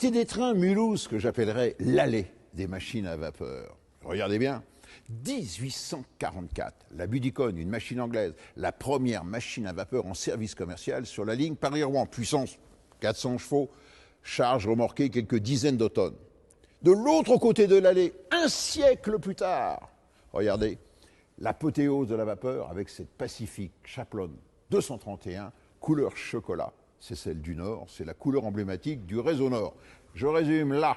Cité des trains, Mulhouse, que j'appellerais l'allée des machines à vapeur. Regardez bien, 1844, la Budicone, une machine anglaise, la première machine à vapeur en service commercial sur la ligne Paris-Rouen, puissance 400 chevaux, charge remorquée quelques dizaines de tonnes. De l'autre côté de l'allée, un siècle plus tard, regardez, l'apothéose de la vapeur avec cette Pacific Chaplon 231, couleur chocolat. C'est celle du Nord, c'est la couleur emblématique du réseau Nord. Je résume, là,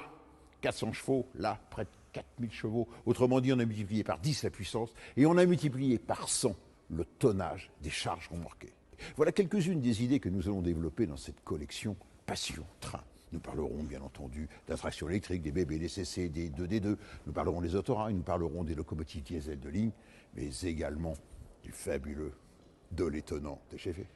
400 chevaux, là, près de 4000 chevaux. Autrement dit, on a multiplié par 10 la puissance et on a multiplié par 100 le tonnage des charges remorquées. Voilà quelques-unes des idées que nous allons développer dans cette collection Passion Train. Nous parlerons bien entendu d'attraction électrique, des BB, des CC, des 2D2. Nous parlerons des autorails, nous parlerons des locomotives diesel de ligne, mais également du fabuleux, de l'étonnant des cheffés.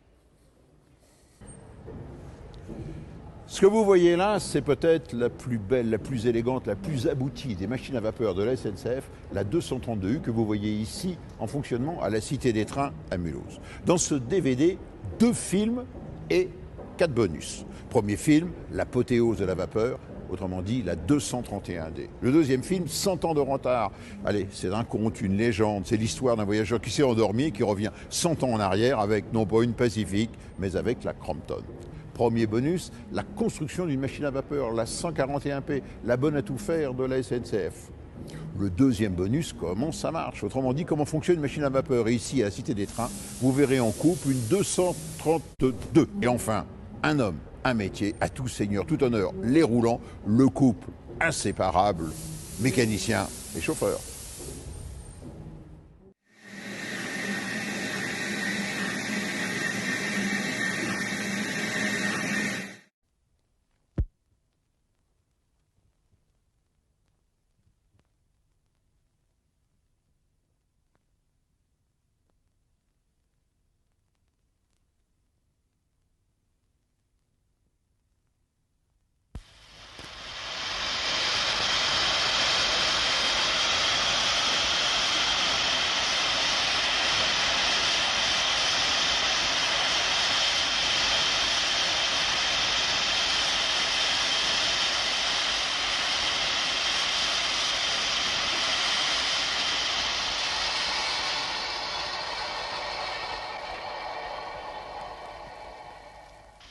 Ce que vous voyez là, c'est peut-être la plus belle, la plus élégante, la plus aboutie des machines à vapeur de la SNCF, la 232U que vous voyez ici en fonctionnement à la Cité des Trains à Mulhouse. Dans ce DVD, 2 films et 4 bonus. Premier film, l'apothéose de la vapeur, autrement dit la 231D. Le deuxième film, 100 ans de retard. Allez, c'est un conte, une légende, c'est l'histoire d'un voyageur qui s'est endormi et qui revient 100 ans en arrière avec non pas une Pacific, mais avec la Crompton. Premier bonus, la construction d'une machine à vapeur, la 141P, la bonne à tout faire de la SNCF. Le deuxième bonus, comment ça marche, autrement dit, comment fonctionne une machine à vapeur. Et ici, à la Cité des Trains, vous verrez en coupe une 232. Et enfin, un homme, un métier, à tout seigneur, tout honneur, les roulants, le couple inséparable, mécanicien et chauffeur.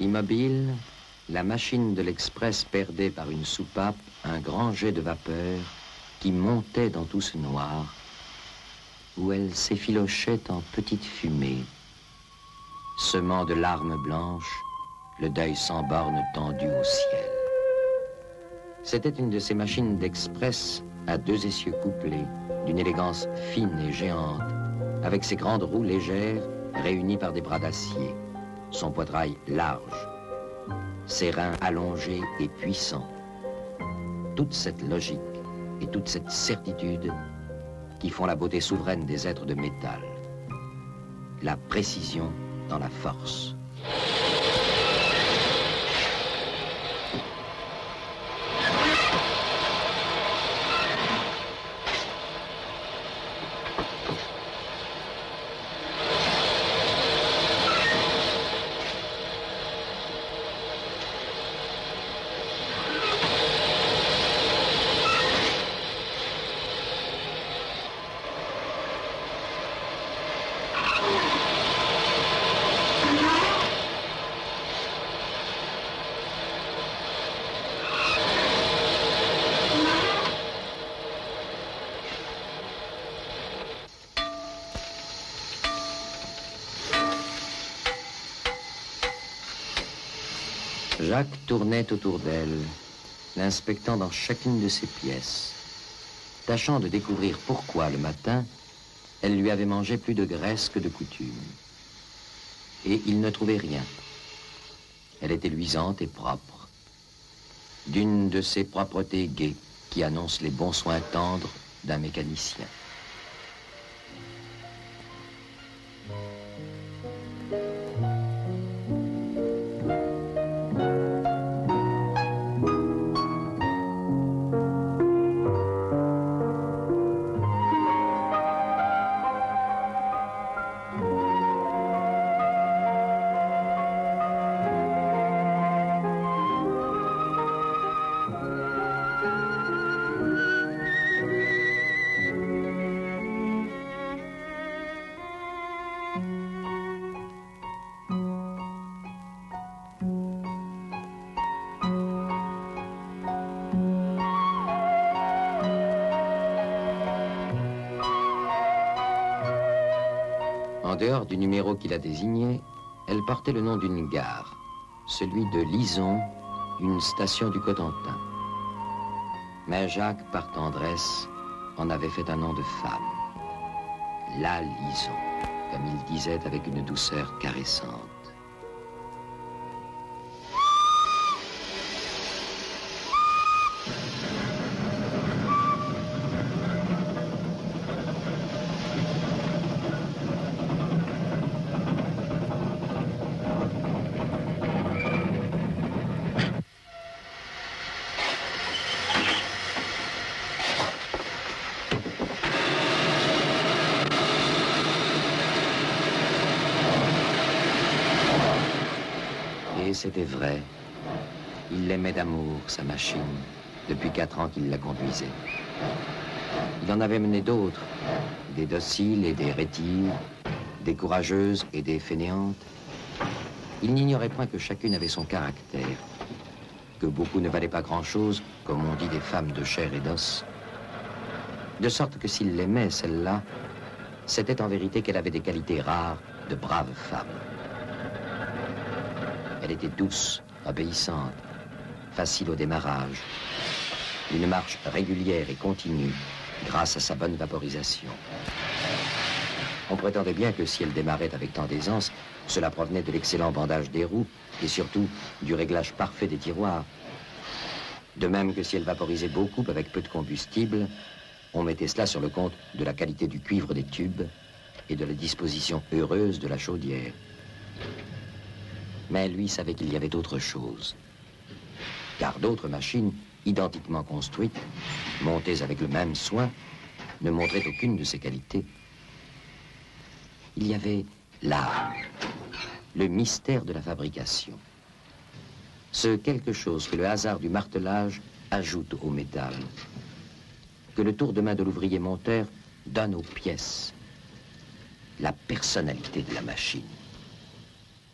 Immobile, la machine de l'express perdait par une soupape un grand jet de vapeur qui montait dans tout ce noir, où elle s'effilochait en petites fumées, semant de larmes blanches le deuil sans borne tendu au ciel. C'était une de ces machines d'express à 2 essieux couplés, d'une élégance fine et géante, avec ses grandes roues légères réunies par des bras d'acier, son poitrail large, ses reins allongés et puissants. Toute cette logique et toute cette certitude qui font la beauté souveraine des êtres de métal. La précision dans la force. Jacques tournait autour d'elle, l'inspectant dans chacune de ses pièces, tâchant de découvrir pourquoi, le matin, elle lui avait mangé plus de graisse que de coutume. Et il ne trouvait rien. Elle était luisante et propre, d'une de ces propretés gaies qui annoncent les bons soins tendres d'un mécanicien. dehors du numéro qui la désignait, elle portait le nom d'une gare, celui de Lison, une station du Cotentin. Mais Jacques, par tendresse, en avait fait un nom de femme. La Lison, comme il disait avec une douceur caressante. Et c'était vrai. Il l'aimait d'amour, sa machine, depuis 4 ans qu'il la conduisait. Il en avait mené d'autres, des dociles et des rétives, des courageuses et des fainéantes. Il n'ignorait point que chacune avait son caractère, que beaucoup ne valaient pas grand-chose, comme on dit des femmes de chair et d'os. De sorte que s'il l'aimait, celle-là, c'était en vérité qu'elle avait des qualités rares de brave femme. Elle était douce, obéissante, facile au démarrage, une marche régulière et continue grâce à sa bonne vaporisation. On prétendait bien que si elle démarrait avec tant d'aisance, cela provenait de l'excellent bandage des roues et surtout du réglage parfait des tiroirs. De même que si elle vaporisait beaucoup avec peu de combustible, on mettait cela sur le compte de la qualité du cuivre des tubes et de la disposition heureuse de la chaudière. Mais lui savait qu'il y avait autre chose. Car d'autres machines, identiquement construites, montées avec le même soin, ne montraient aucune de ces qualités. Il y avait l'art, le mystère de la fabrication. Ce quelque chose que le hasard du martelage ajoute au métal, que le tour de main de l'ouvrier monteur donne aux pièces. La personnalité de la machine,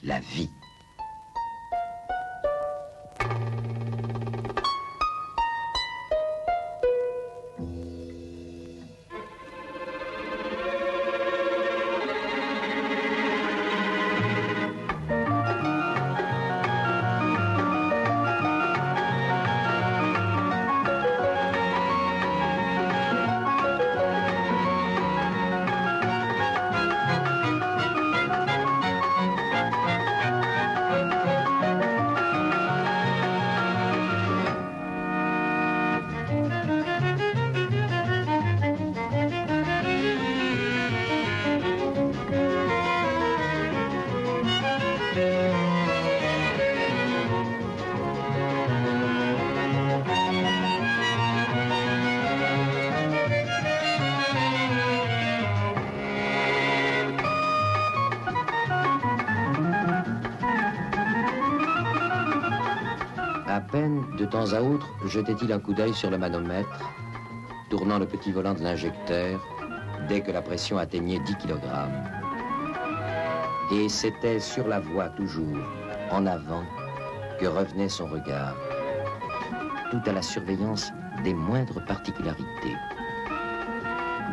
la vie. À peine, de temps à autre, jetait-il un coup d'œil sur le manomètre, tournant le petit volant de l'injecteur dès que la pression atteignait 10 kg. Et c'était sur la voie toujours, en avant, que revenait son regard, tout à la surveillance des moindres particularités,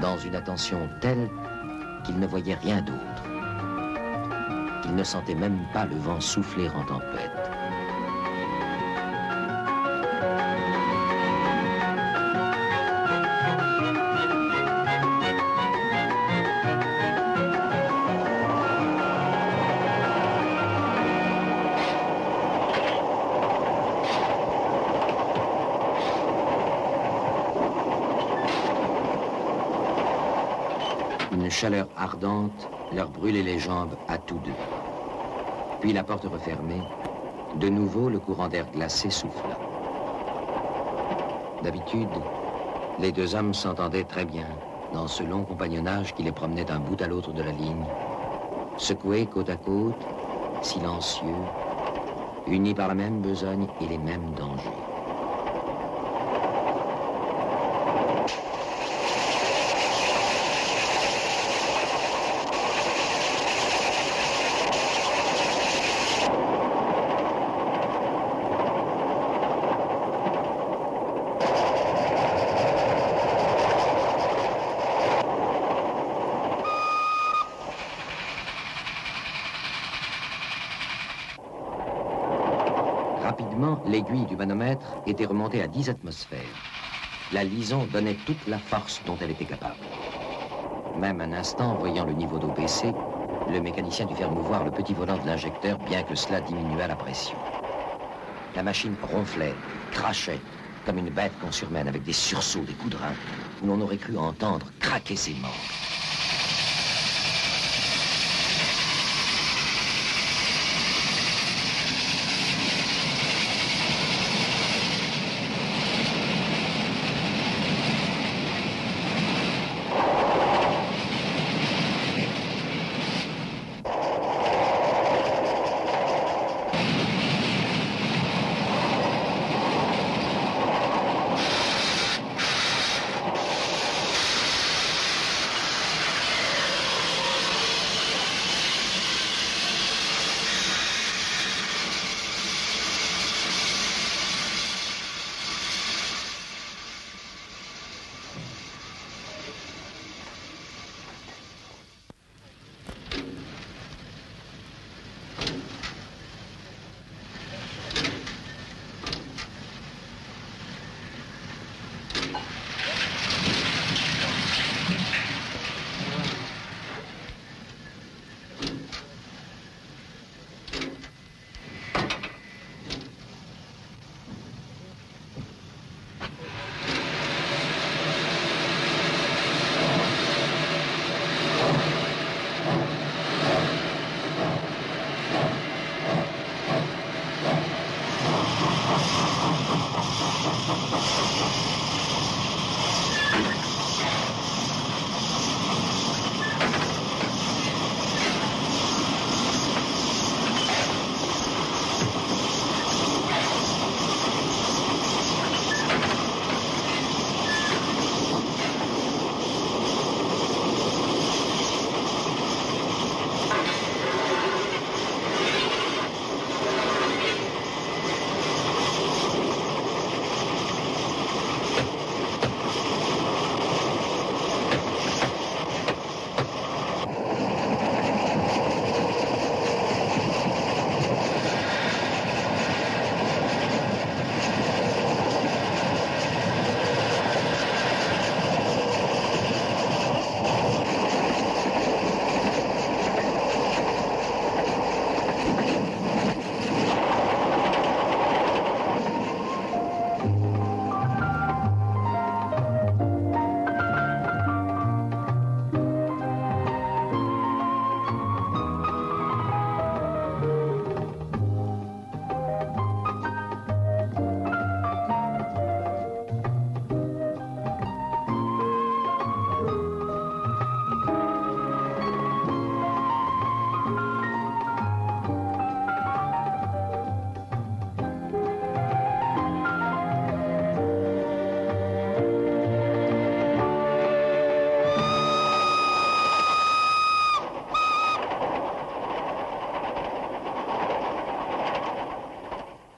dans une attention telle qu'il ne voyait rien d'autre, qu'il ne sentait même pas le vent souffler en tempête. Une chaleur ardente leur brûlait les jambes à tous deux. Puis la porte refermée, de nouveau le courant d'air glacé souffla. D'habitude, les deux hommes s'entendaient très bien dans ce long compagnonnage qui les promenait d'un bout à l'autre de la ligne, secoués côte à côte, silencieux, unis par la même besogne et les mêmes dangers. Automatiquement, l'aiguille du manomètre était remontée à 10 atmosphères. La lison donnait toute la force dont elle était capable. Même un instant, voyant le niveau d'eau baisser, le mécanicien dut faire mouvoir le petit volant de l'injecteur, bien que cela diminuât la pression. La machine ronflait, crachait, comme une bête qu'on surmène avec des sursauts, des coups de rein, où l'on aurait cru entendre craquer ses membres.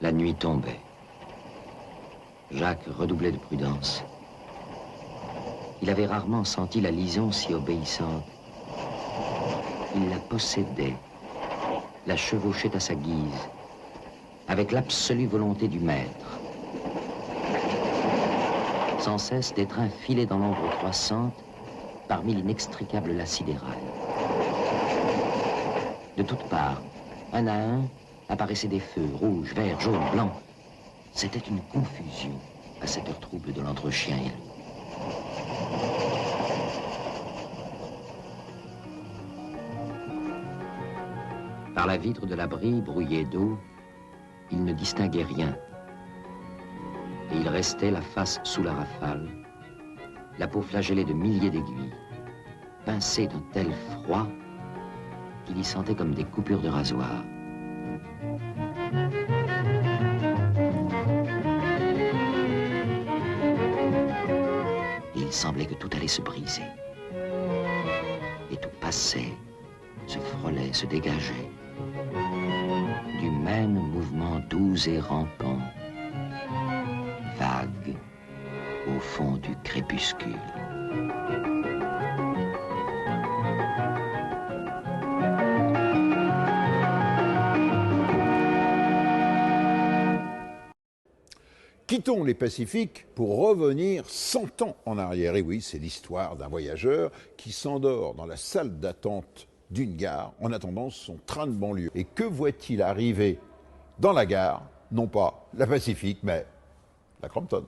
La nuit tombait. Jacques redoublait de prudence. Il avait rarement senti la lison si obéissante. Il la possédait, la chevauchait à sa guise, avec l'absolue volonté du maître. Sans cesse, des trains filaient dans l'ombre croissante parmi l'inextricable la sidérale. De toutes parts, un à un, apparaissaient des feux, rouges, verts, jaunes, blancs. C'était une confusion à cette heure trouble de l'entre-chien et loup. Par la vitre de l'abri, brouillée d'eau, il ne distinguait rien. Et il restait la face sous la rafale, la peau flagellée de milliers d'aiguilles, pincée d'un tel froid qu'il y sentait comme des coupures de rasoir. Et il semblait que tout allait se briser. Et tout passait, se frôlait, se dégageait. Du même mouvement doux et rampant, vague, au fond du crépuscule. Quittons les Pacifiques pour revenir 100 ans en arrière. Et oui, c'est l'histoire d'un voyageur qui s'endort dans la salle d'attente d'une gare en attendant son train de banlieue. Et que voit-il arriver dans la gare? Non pas la Pacifique, mais la Crompton.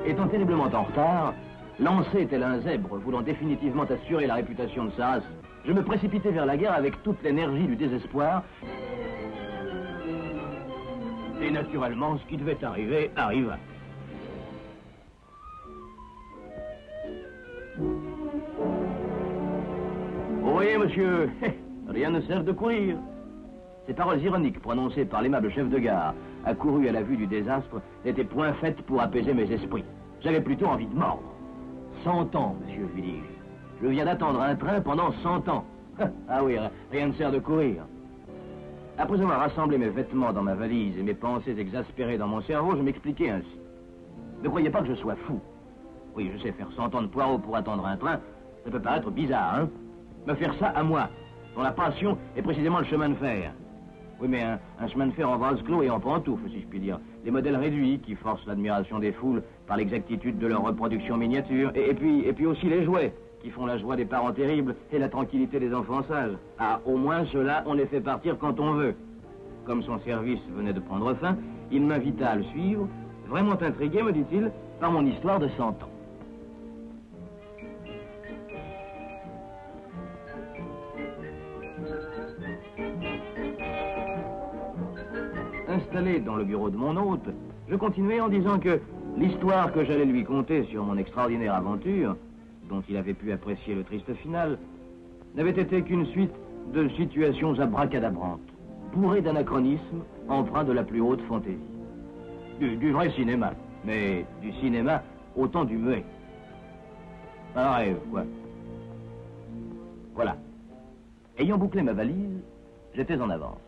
Étant terriblement en retard, lancé tel un zèbre voulant définitivement assurer la réputation de sa race, je me précipitais vers la gare avec toute l'énergie du désespoir. Et naturellement, ce qui devait arriver, arriva. Vous voyez, monsieur, rien ne sert de courir. Ces paroles ironiques prononcées par l'aimable chef de gare, accouru à la vue du désastre, n'étaient point faites pour apaiser mes esprits. J'avais plutôt envie de mordre. 100 ans, monsieur, lui dis-je. Je viens d'attendre un train pendant 100 ans. Ah oui, rien ne sert de courir. Après avoir rassemblé mes vêtements dans ma valise et mes pensées exaspérées dans mon cerveau, je m'expliquais ainsi. Ne croyez pas que je sois fou. Oui, je sais, faire 100 ans de poireaux pour attendre un train, ça peut paraître bizarre, hein? Me faire ça à moi, dont la passion est précisément le chemin de fer. Oui, mais un chemin de fer en vase clos et en pantoufle, si je puis dire. Des modèles réduits qui forcent l'admiration des foules par l'exactitude de leur reproduction miniature. Et puis aussi les jouets, qui font la joie des parents terribles et la tranquillité des enfants sages. Ah, au moins ceux-là, on les fait partir quand on veut. Comme son service venait de prendre fin, il m'invita à le suivre, vraiment intrigué, me dit-il, par mon histoire de 100 ans. Installé dans le bureau de mon hôte, je continuais en disant que l'histoire que j'allais lui conter sur mon extraordinaire aventure, dont il avait pu apprécier le triste final, n'avait été qu'une suite de situations abracadabrantes, bourrées d'anachronismes, empreints de la plus haute fantaisie. Du vrai cinéma, mais du cinéma autant du muet. Un rêve, quoi. Voilà. Ayant bouclé ma valise, j'étais en avance.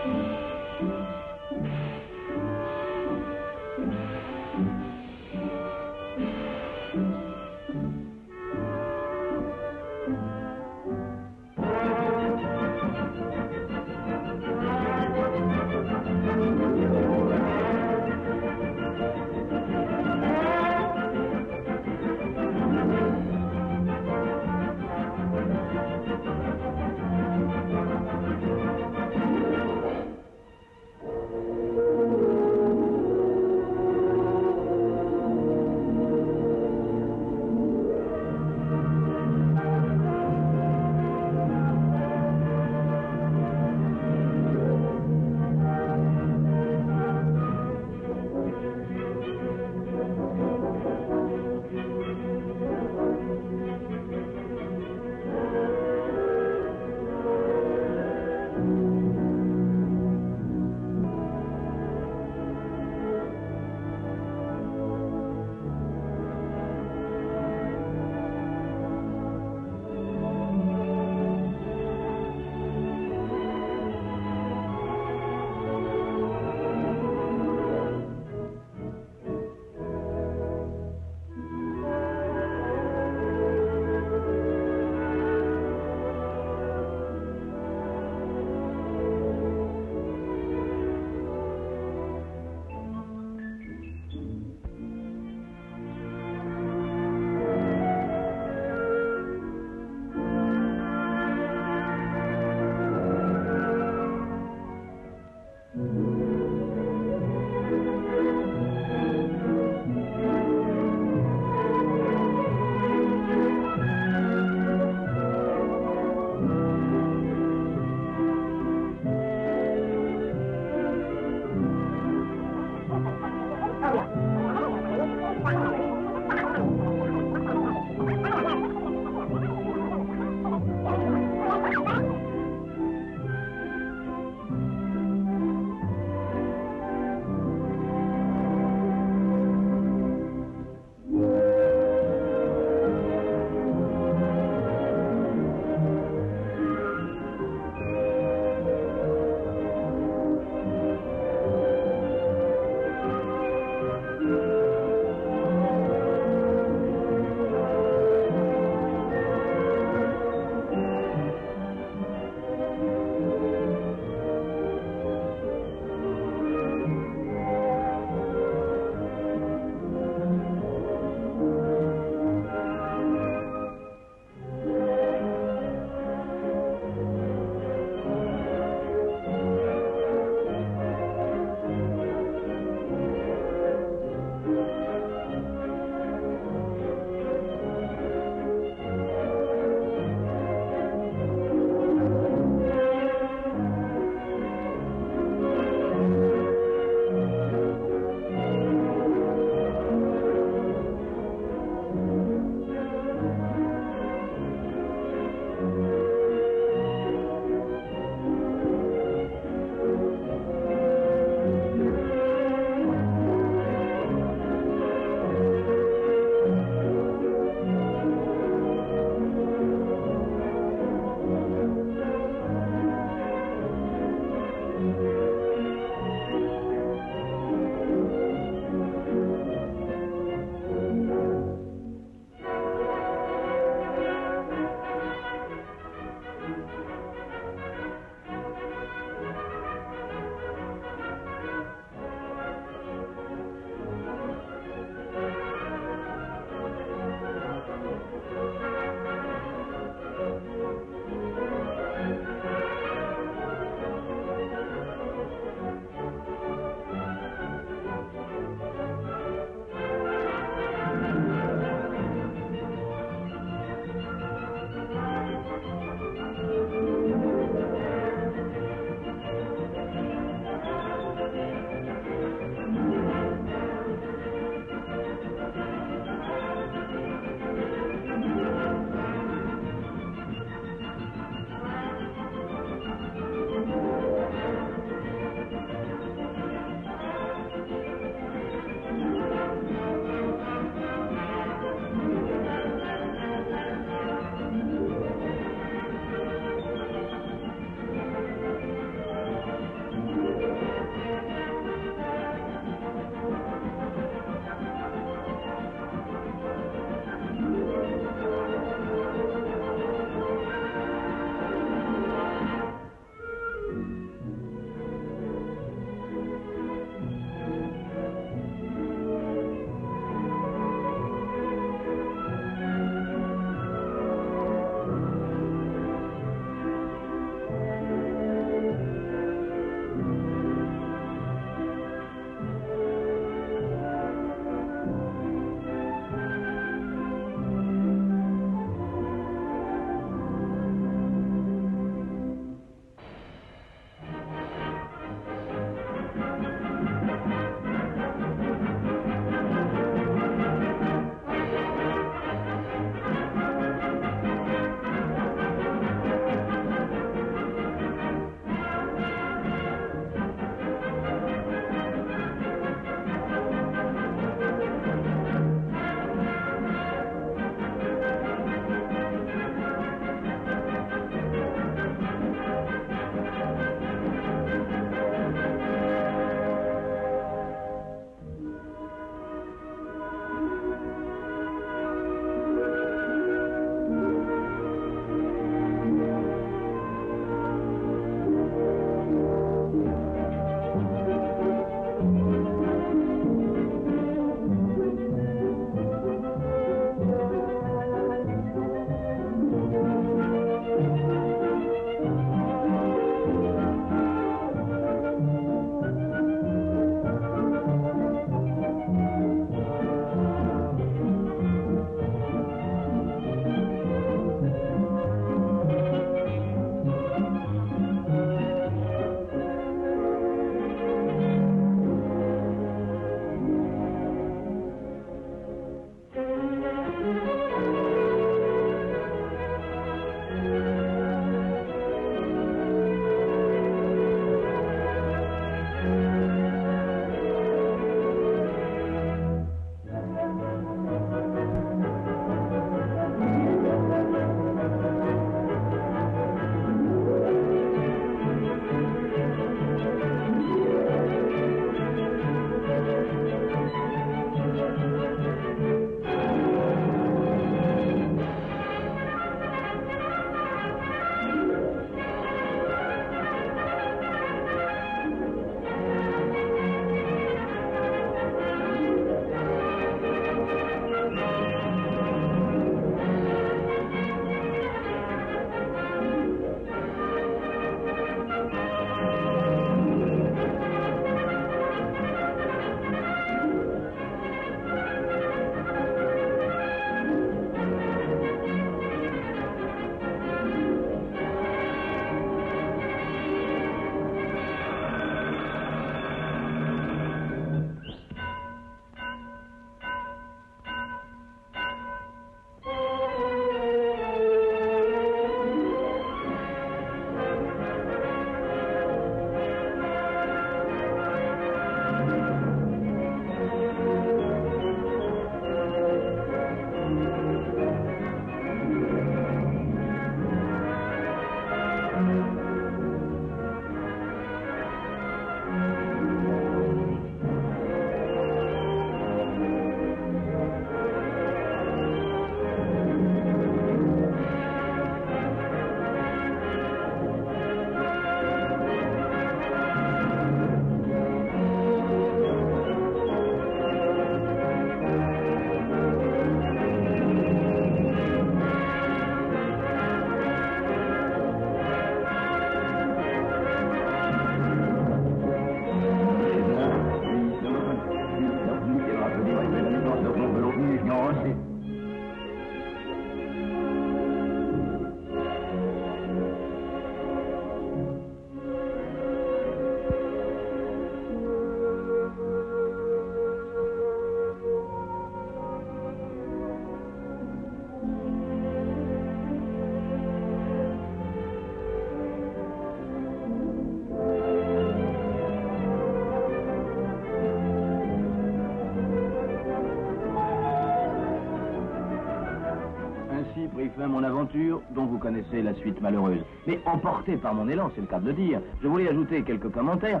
fin mon aventure, dont vous connaissez la suite malheureuse. Mais emporté par mon élan, c'est le cas de le dire, je voulais ajouter quelques commentaires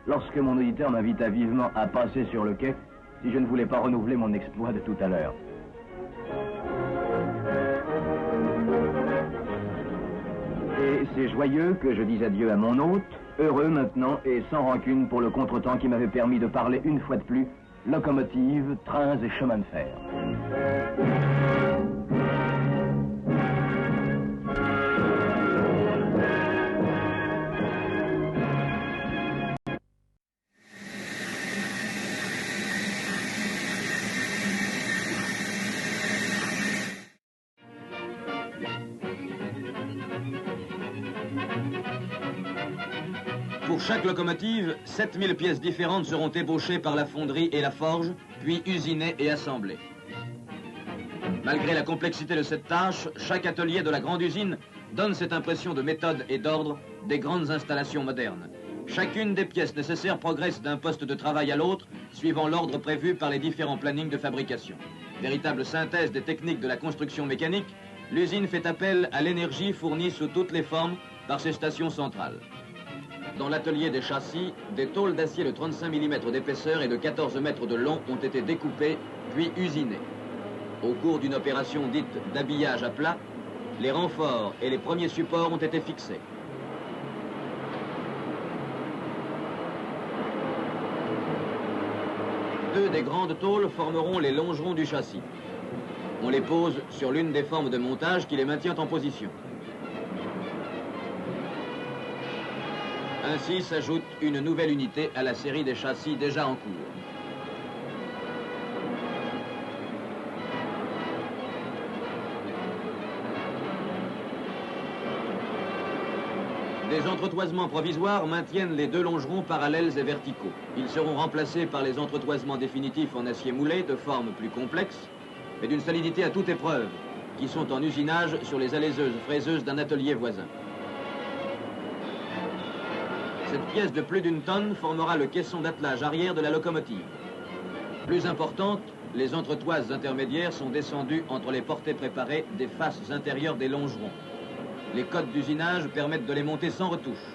lorsque mon auditeur m'invita vivement à passer sur le quai si je ne voulais pas renouveler mon exploit de tout à l'heure. Et c'est joyeux que je dise adieu à mon hôte, heureux maintenant et sans rancune pour le contretemps qui m'avait permis de parler une fois de plus locomotives, trains et chemins de fer. Pour chaque locomotive, 7000 pièces différentes seront ébauchées par la fonderie et la forge, puis usinées et assemblées. Malgré la complexité de cette tâche, chaque atelier de la grande usine donne cette impression de méthode et d'ordre des grandes installations modernes. Chacune des pièces nécessaires progresse d'un poste de travail à l'autre, suivant l'ordre prévu par les différents plannings de fabrication. Véritable synthèse des techniques de la construction mécanique, l'usine fait appel à l'énergie fournie sous toutes les formes par ses stations centrales. Dans l'atelier des châssis, des tôles d'acier de 35 mm d'épaisseur et de 14 mètres de long ont été découpées, puis usinées. Au cours d'une opération dite d'habillage à plat, les renforts et les premiers supports ont été fixés. Deux des grandes tôles formeront les longerons du châssis. On les pose sur l'une des formes de montage qui les maintient en position. Ainsi s'ajoute une nouvelle unité à la série des châssis déjà en cours. Des entretoisements provisoires maintiennent les deux longerons parallèles et verticaux. Ils seront remplacés par les entretoisements définitifs en acier moulé de forme plus complexe, mais d'une solidité à toute épreuve, qui sont en usinage sur les alaiseuses fraiseuses d'un atelier voisin. Cette pièce de plus d'une tonne formera le caisson d'attelage arrière de la locomotive. Plus importante, les entretoises intermédiaires sont descendues entre les portées préparées des faces intérieures des longerons. Les codes d'usinage permettent de les monter sans retouche.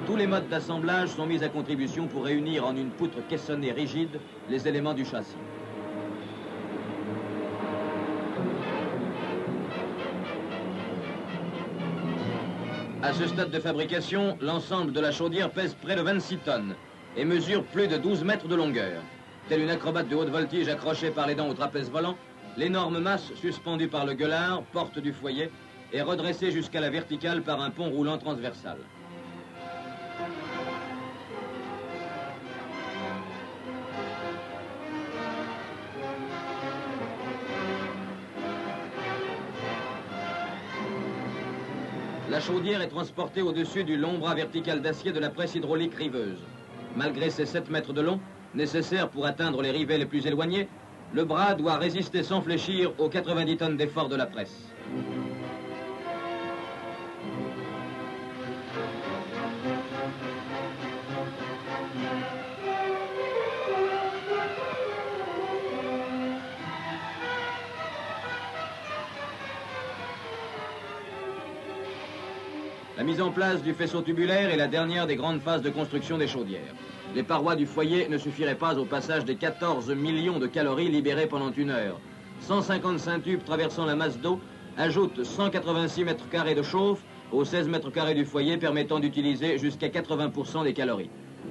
Tous les modes d'assemblage sont mis à contribution pour réunir en une poutre caissonnée rigide les éléments du châssis. À ce stade de fabrication, l'ensemble de la chaudière pèse près de 26 tonnes et mesure plus de 12 mètres de longueur. Telle une acrobate de haute voltige accrochée par les dents au trapèze volant, l'énorme masse suspendue par le gueulard, porte du foyer, est redressée jusqu'à la verticale par un pont roulant transversal. La chaudière est transportée au-dessus du long bras vertical d'acier de la presse hydraulique riveuse. Malgré ses 7 mètres de long, nécessaires pour atteindre les rivets les plus éloignés, le bras doit résister sans fléchir aux 90 tonnes d'effort de la presse. La mise en place du faisceau tubulaire est la dernière des grandes phases de construction des chaudières. Les parois du foyer ne suffiraient pas au passage des 14 millions de calories libérées pendant une heure. 155 tubes traversant la masse d'eau ajoutent 186 mètres carrés de chauffe aux 16 mètres carrés du foyer, permettant d'utiliser jusqu'à 80% des calories.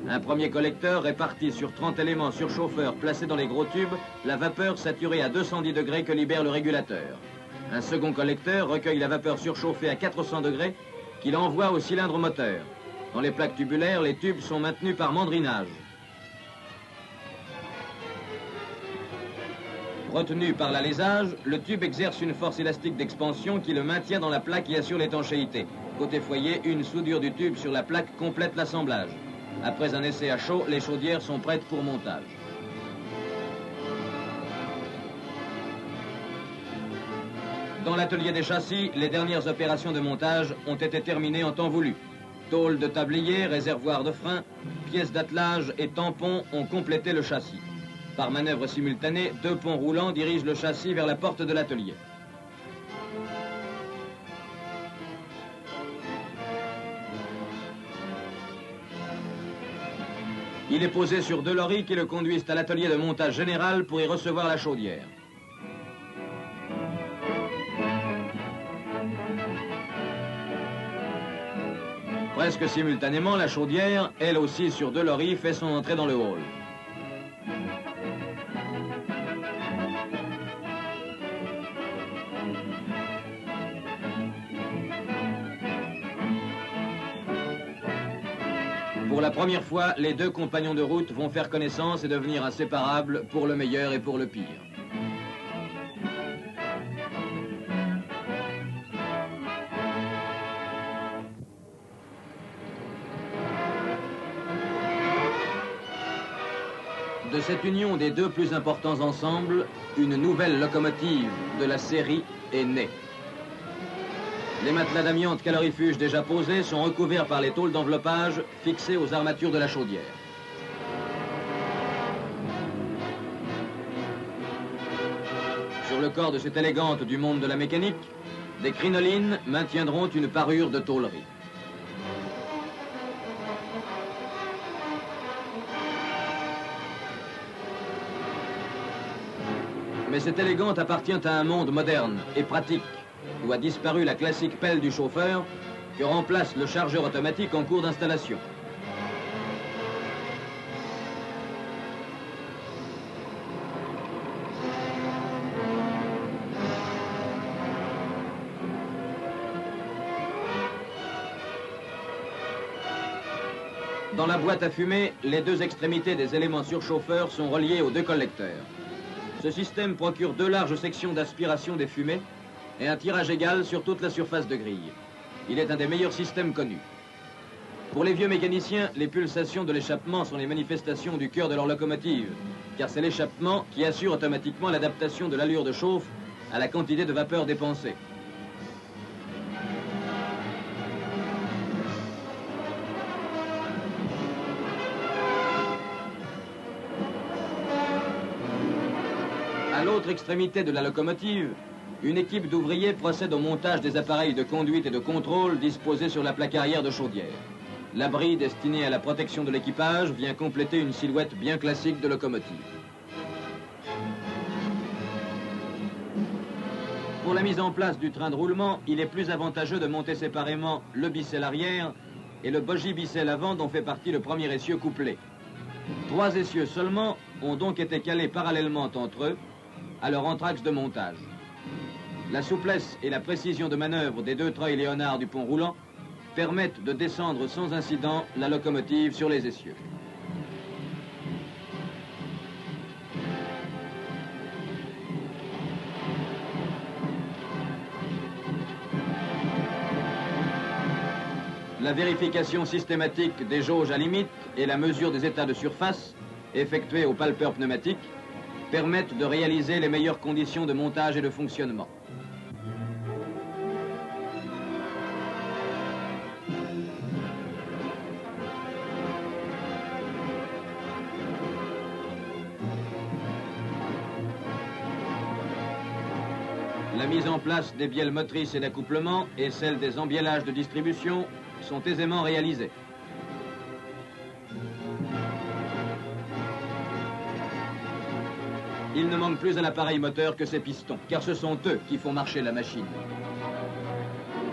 Un premier collecteur réparti sur 30 éléments surchauffeurs placés dans les gros tubes, la vapeur saturée à 210 degrés que libère le régulateur. Un second collecteur recueille la vapeur surchauffée à 400 degrés qu'il envoie au cylindre moteur. Dans les plaques tubulaires, les tubes sont maintenus par mandrinage. Retenu par l'alésage, le tube exerce une force élastique d'expansion qui le maintient dans la plaque et assure l'étanchéité. Côté foyer, une soudure du tube sur la plaque complète l'assemblage. Après un essai à chaud, les chaudières sont prêtes pour montage. Dans l'atelier des châssis, les dernières opérations de montage ont été terminées en temps voulu. Tôles de tablier, réservoirs de frein, pièces d'attelage et tampons ont complété le châssis. Par manœuvre simultanée, 2 ponts roulants dirigent le châssis vers la porte de l'atelier. Il est posé sur 2 lorries qui le conduisent à l'atelier de montage général pour y recevoir la chaudière. Presque simultanément, la chaudière, elle aussi sur 2 lorries, fait son entrée dans le hall. Pour la première fois, les 2 compagnons de route vont faire connaissance et devenir inséparables pour le meilleur et pour le pire. De cette union des 2 plus importants ensembles, une nouvelle locomotive de la série est née. Les matelas d'amiante calorifuges déjà posés sont recouverts par les tôles d'enveloppage fixées aux armatures de la chaudière. Sur le corps de cette élégante du monde de la mécanique, des crinolines maintiendront une parure de tôlerie. Mais cette élégante appartient à un monde moderne et pratique, où a disparu la classique pelle du chauffeur, que remplace le chargeur automatique en cours d'installation. Dans la boîte à fumée, les 2 extrémités des éléments surchauffeurs sont reliées aux 2 collecteurs. Ce système procure 2 larges sections d'aspiration des fumées et un tirage égal sur toute la surface de grille. Il est un des meilleurs systèmes connus. Pour les vieux mécaniciens, les pulsations de l'échappement sont les manifestations du cœur de leur locomotive, car c'est l'échappement qui assure automatiquement l'adaptation de l'allure de chauffe à la quantité de vapeur dépensée. À l'autre extrémité de la locomotive, une équipe d'ouvriers procède au montage des appareils de conduite et de contrôle disposés sur la plaque arrière de chaudière. L'abri destiné à la protection de l'équipage vient compléter une silhouette bien classique de locomotive. Pour la mise en place du train de roulement, il est plus avantageux de monter séparément le bicelle arrière et le bogie bicelle avant dont fait partie le premier essieu couplé. 3 essieux seulement ont donc été calés parallèlement entre eux à leur entraxe de montage. La souplesse et la précision de manœuvre des 2 treuils Léonard du pont roulant permettent de descendre sans incident la locomotive sur les essieux. La vérification systématique des jauges à limite et la mesure des états de surface, effectuée au palpeur pneumatique, permettent de réaliser les meilleures conditions de montage et de fonctionnement. La mise en place des bielles motrices et d'accouplement et celle des embielages de distribution sont aisément réalisées. Il ne manque plus à l'appareil moteur que ses pistons, car ce sont eux qui font marcher la machine.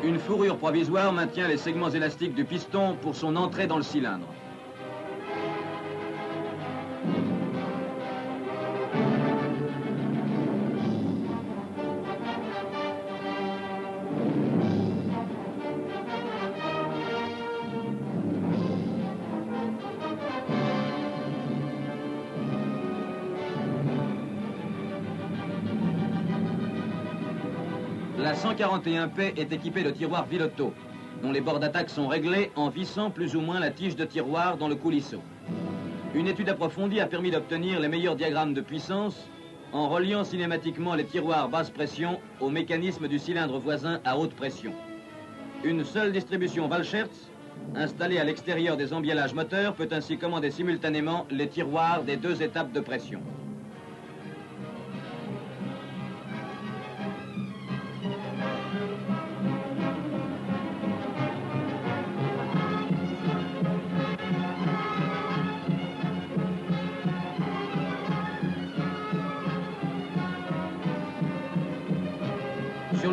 Une fourrure provisoire maintient les segments élastiques du piston pour son entrée dans le cylindre. La 141P est équipée de tiroirs Vilotto, dont les bords d'attaque sont réglés en vissant plus ou moins la tige de tiroir dans le coulisseau. Une étude approfondie a permis d'obtenir les meilleurs diagrammes de puissance en reliant cinématiquement les tiroirs basse pression au mécanisme du cylindre voisin à haute pression. Une seule distribution Walschertz, installée à l'extérieur des embielages moteurs, peut ainsi commander simultanément les tiroirs des 2 étapes de pression.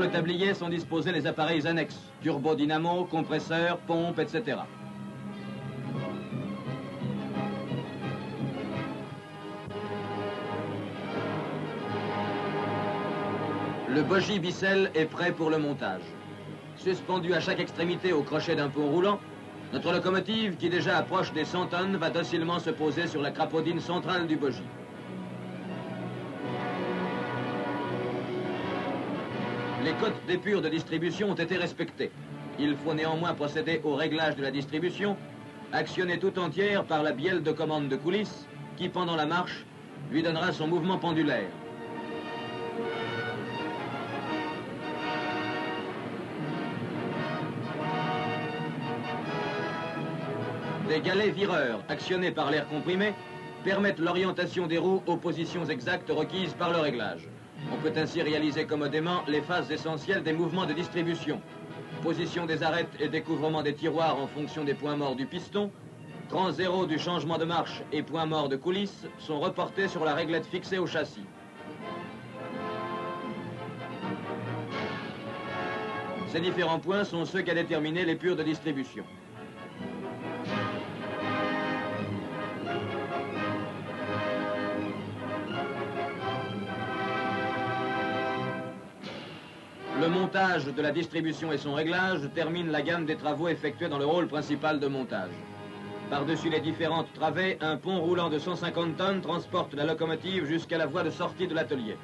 le tablier sont disposés les appareils annexes, turbodynamo, compresseurs, pompes, etc. Le bogie Bissell est prêt pour le montage. Suspendu à chaque extrémité au crochet d'un pont roulant, notre locomotive, qui déjà approche des 100 tonnes, va docilement se poser sur la crapaudine centrale du bogie. Les cotes d'épure de distribution ont été respectées. Il faut néanmoins procéder au réglage de la distribution, actionnée tout entière par la bielle de commande de coulisses, qui, pendant la marche, lui donnera son mouvement pendulaire. Des galets vireurs, actionnés par l'air comprimé, permettent l'orientation des roues aux positions exactes requises par le réglage. On peut ainsi réaliser commodément les phases essentielles des mouvements de distribution. Position des arêtes et découvrement des tiroirs en fonction des points morts du piston. Grand zéro du changement de marche et point mort de coulisses sont reportés sur la réglette fixée au châssis. Ces différents points sont ceux qu'a déterminé l'épure de distribution. Le montage de la distribution et son réglage termine la gamme des travaux effectués dans le rôle principal de montage. Par-dessus les différentes travées, un pont roulant de 150 tonnes transporte la locomotive jusqu'à la voie de sortie de l'atelier.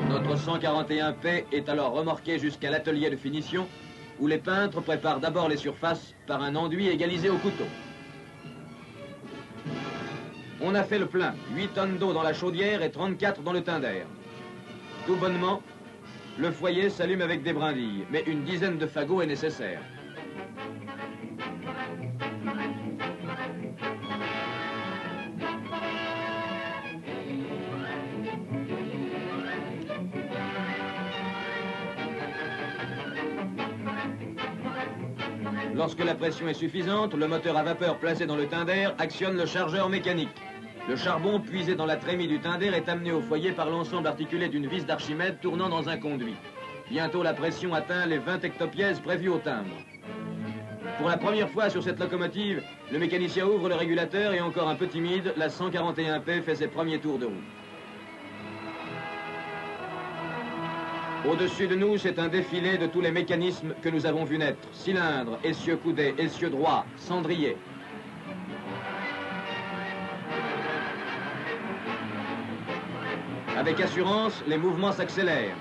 Notre 141P est alors remorqué jusqu'à l'atelier de finition, où les peintres préparent d'abord les surfaces par un enduit égalisé au couteau. On a fait le plein, 8 tonnes d'eau dans la chaudière et 34 dans le tinder. Tout bonnement, le foyer s'allume avec des brindilles, mais une dizaine de fagots est nécessaire. Lorsque la pression est suffisante, le moteur à vapeur placé dans le tinder actionne le chargeur mécanique. Le charbon puisé dans la trémie du tinder est amené au foyer par l'ensemble articulé d'une vis d'Archimède tournant dans un conduit. Bientôt, la pression atteint les 20 hectopièces prévues au timbre. Pour la première fois sur cette locomotive, le mécanicien ouvre le régulateur et encore un peu timide, la 141P fait ses premiers tours de roue. Au-dessus de nous, c'est un défilé de tous les mécanismes que nous avons vus naître. Cylindres, essieux coudés, essieux droits, cendriers. Avec assurance, les mouvements s'accélèrent.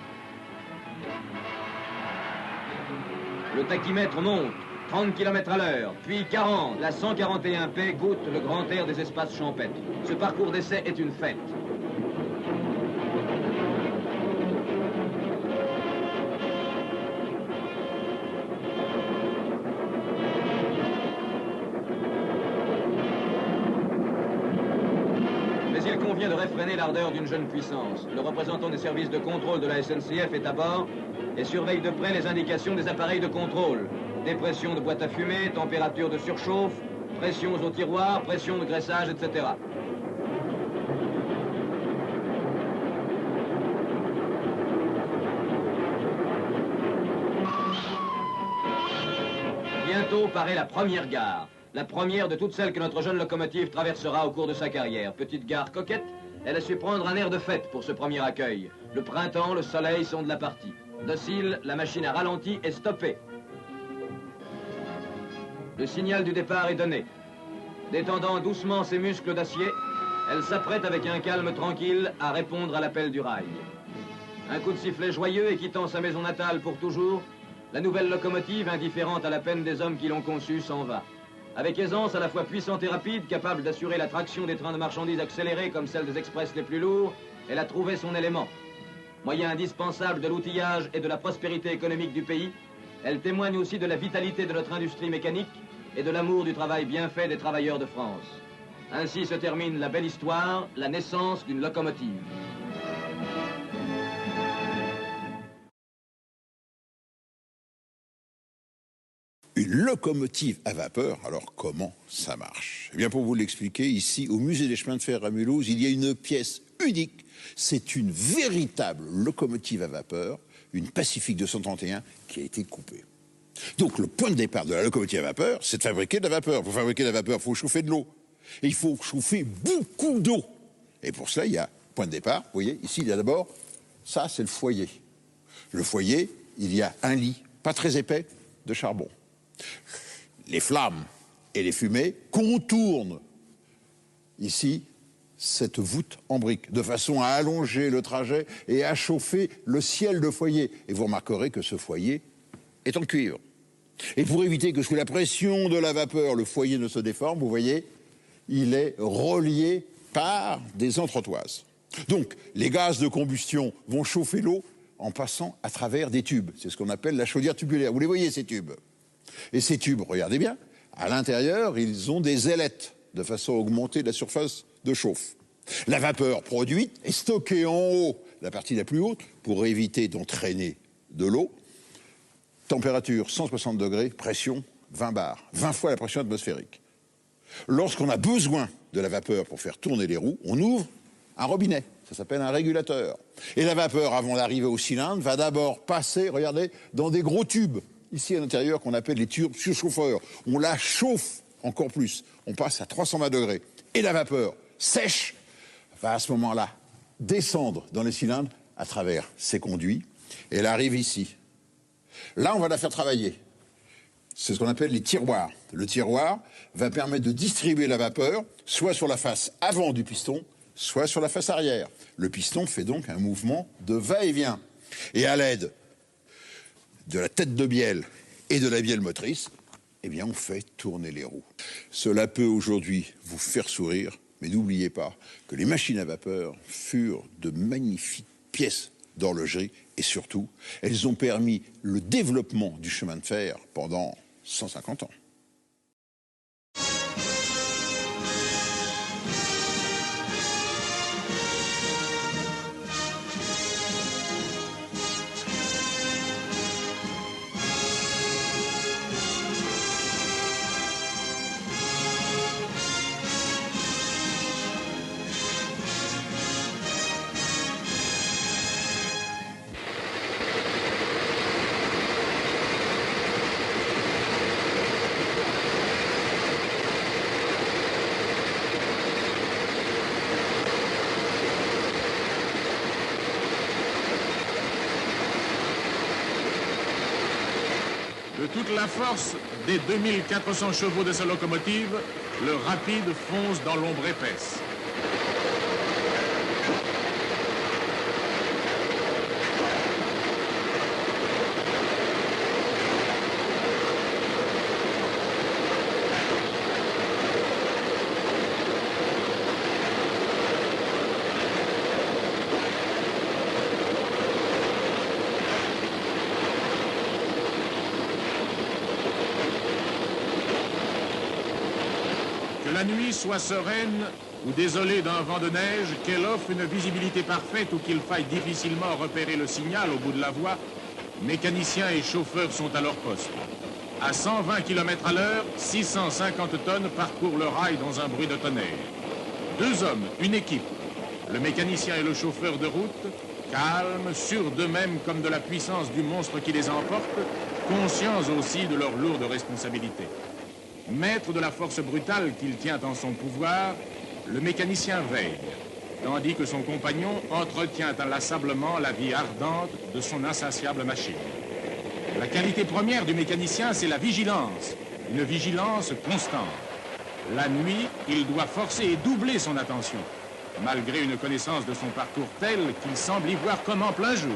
Le tachymètre monte, 30 km à l'heure, puis 40. La 141P goûte le grand air des espaces champêtres. Ce parcours d'essai est une fête. Il convient de réfréner l'ardeur d'une jeune puissance. Le représentant des services de contrôle de la SNCF est à bord et surveille de près les indications des appareils de contrôle. Dépression de boîte à fumée, température de surchauffe, pressions au tiroir, pression de graissage, etc. Bientôt paraît la première gare. La première de toutes celles que notre jeune locomotive traversera au cours de sa carrière. Petite gare coquette, elle a su prendre un air de fête pour ce premier accueil. Le printemps, le soleil sont de la partie. Docile, la machine a ralenti et stoppé. Le signal du départ est donné. Détendant doucement ses muscles d'acier, elle s'apprête avec un calme tranquille à répondre à l'appel du rail. Un coup de sifflet joyeux et quittant sa maison natale pour toujours, la nouvelle locomotive, indifférente à la peine des hommes qui l'ont conçue, s'en va. Avec aisance à la fois puissante et rapide, capable d'assurer la traction des trains de marchandises accélérés comme celle des express les plus lourds, elle a trouvé son élément. Moyen indispensable de l'outillage et de la prospérité économique du pays, elle témoigne aussi de la vitalité de notre industrie mécanique et de l'amour du travail bien fait des travailleurs de France. Ainsi se termine la belle histoire, la naissance d'une locomotive. Une locomotive à vapeur, alors comment ça marche? Eh bien, pour vous l'expliquer, ici, au musée des chemins de fer à Mulhouse, il y a une pièce unique. C'est une véritable locomotive à vapeur, une Pacific 231, qui a été coupée. Donc, le point de départ de la locomotive à vapeur, c'est de fabriquer de la vapeur. Pour fabriquer de la vapeur, il faut chauffer de l'eau. Et il faut chauffer beaucoup d'eau. Et pour cela, il y a point de départ. Vous voyez, ici, il y a d'abord, ça, c'est le foyer. Le foyer, il y a un lit, pas très épais, de charbon. Les flammes et les fumées contournent ici cette voûte en brique, de façon à allonger le trajet et à chauffer le ciel de foyer. Et vous remarquerez que ce foyer est en cuivre. Et pour éviter que sous la pression de la vapeur, le foyer ne se déforme, vous voyez, il est relié par des entretoises. Donc, les gaz de combustion vont chauffer l'eau en passant à travers des tubes. C'est ce qu'on appelle la chaudière tubulaire. Vous les voyez, ces tubes? Et ces tubes, regardez bien, à l'intérieur, ils ont des ailettes, de façon à augmenter la surface de chauffe. La vapeur produite est stockée en haut, la partie la plus haute, pour éviter d'entraîner de l'eau. Température 160 degrés, pression 20 bars, 20 fois la pression atmosphérique. Lorsqu'on a besoin de la vapeur pour faire tourner les roues, on ouvre un robinet, ça s'appelle un régulateur. Et la vapeur, avant d'arriver au cylindre, va d'abord passer, regardez, dans des gros tubes, ici à l'intérieur, qu'on appelle les tubes surchauffeurs. On la chauffe encore plus, on passe à 320 degrés. Et la vapeur sèche va à ce moment-là descendre dans les cylindres à travers ces conduits, et elle arrive ici. Là, on va la faire travailler. C'est ce qu'on appelle les tiroirs. Le tiroir va permettre de distribuer la vapeur, soit sur la face avant du piston, soit sur la face arrière. Le piston fait donc un mouvement de va-et-vient. Et à l'aide de la tête de bielle et de la bielle motrice, eh bien, on fait tourner les roues. Cela peut aujourd'hui vous faire sourire, mais n'oubliez pas que les machines à vapeur furent de magnifiques pièces d'horlogerie et surtout, elles ont permis le développement du chemin de fer pendant 150 ans. De toute la force des 2400 chevaux de sa locomotive, le rapide fonce dans l'ombre épaisse. Que la nuit soit sereine ou désolée d'un vent de neige, qu'elle offre une visibilité parfaite ou qu'il faille difficilement repérer le signal au bout de la voie, mécaniciens et chauffeurs sont à leur poste. À 120 km à l'heure, 650 tonnes parcourent le rail dans un bruit de tonnerre. 2 hommes, une équipe, le mécanicien et le chauffeur de route, calmes, sûrs d'eux-mêmes comme de la puissance du monstre qui les emporte, conscients aussi de leur lourde responsabilité. Maître de la force brutale qu'il tient en son pouvoir, le mécanicien veille, tandis que son compagnon entretient inlassablement la vie ardente de son insatiable machine. La qualité première du mécanicien, c'est la vigilance, une vigilance constante. La nuit, il doit forcer et doubler son attention, malgré une connaissance de son parcours telle qu'il semble y voir comme en plein jour.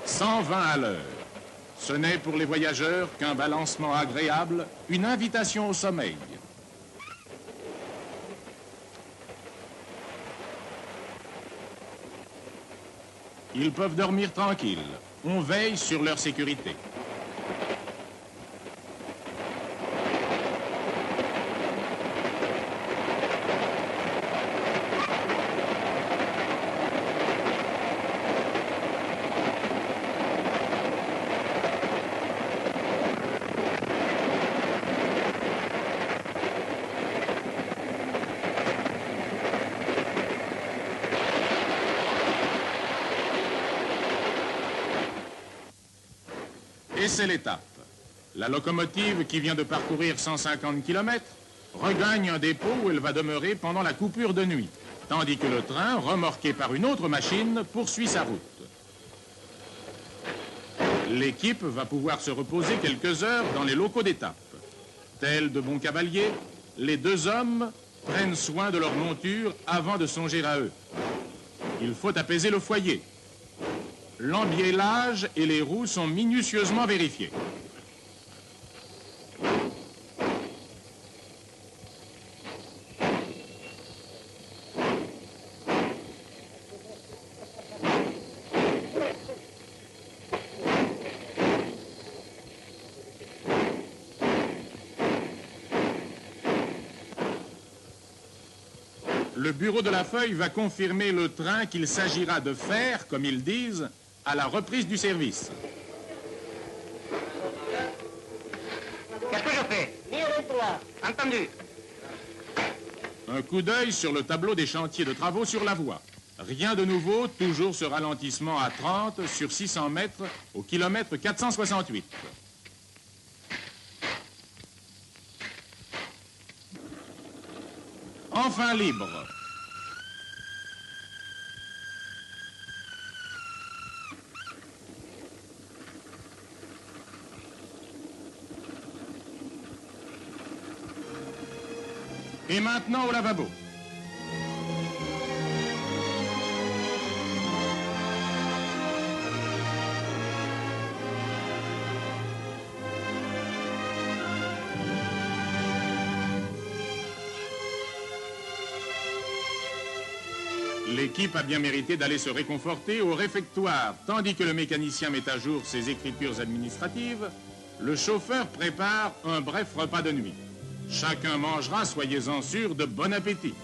120 à l'heure. Ce n'est pour les voyageurs qu'un balancement agréable, une invitation au sommeil. Ils peuvent dormir tranquilles. On veille sur leur sécurité. Et c'est l'étape. La locomotive, qui vient de parcourir 150 km, regagne un dépôt où elle va demeurer pendant la coupure de nuit, tandis que le train, remorqué par une autre machine, poursuit sa route. L'équipe va pouvoir se reposer quelques heures dans les locaux d'étape. Tels de bons cavaliers, les deux hommes prennent soin de leur monture avant de songer à eux. Il faut apaiser le foyer. L'embiellage et les roues sont minutieusement vérifiés. Le bureau de la feuille va confirmer le train qu'il s'agira de faire, comme ils disent, à la reprise du service. Qu'est-ce que je fais? Entendu. Un coup d'œil sur le tableau des chantiers de travaux sur la voie. Rien de nouveau, toujours ce ralentissement à 30 sur 600 mètres au kilomètre 468. Enfin libre. Et maintenant au lavabo. L'équipe a bien mérité d'aller se réconforter au réfectoire. Tandis que le mécanicien met à jour ses écritures administratives, le chauffeur prépare un bref repas de nuit. Chacun mangera, soyez-en sûrs, de bon appétit.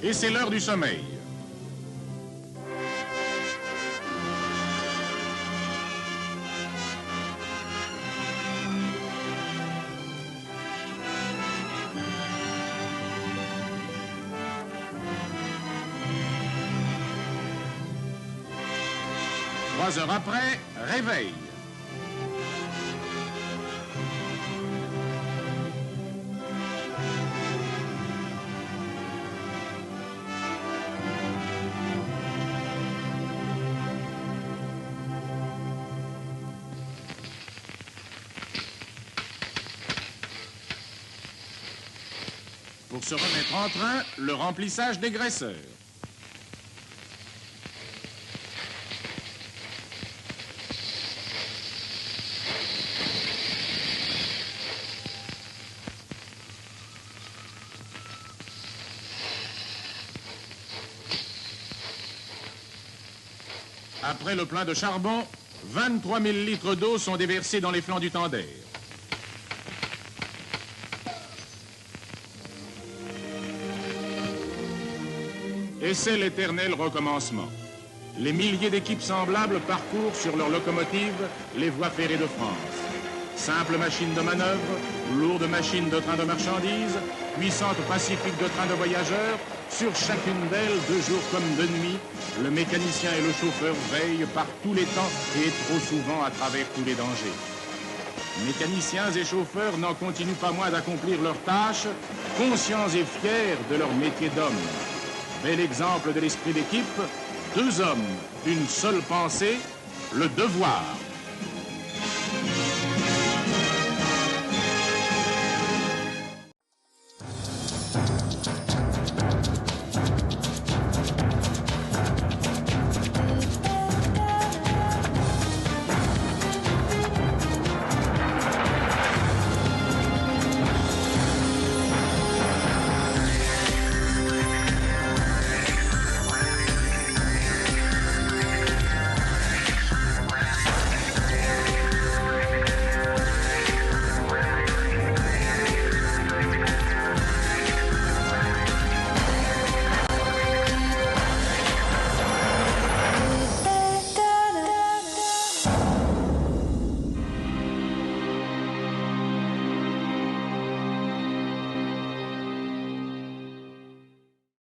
Et c'est l'heure du sommeil. Trois heures après, réveil. Pour se remettre en train, le remplissage des graisseurs. Après le plein de charbon, 23 000 litres d'eau sont déversés dans les flancs du tender. Et c'est l'éternel recommencement. Les milliers d'équipes semblables parcourent sur leurs locomotives les voies ferrées de France. Simples machines de manœuvre, lourdes machines de trains de marchandises, puissantes pacifiques de trains de voyageurs, sur chacune d'elles, de jour comme de nuit, le mécanicien et le chauffeur veillent par tous les temps et trop souvent à travers tous les dangers. Mécaniciens et chauffeurs n'en continuent pas moins d'accomplir leurs tâches, conscients et fiers de leur métier d'homme. Bel exemple de l'esprit d'équipe, deux hommes, une seule pensée, le devoir.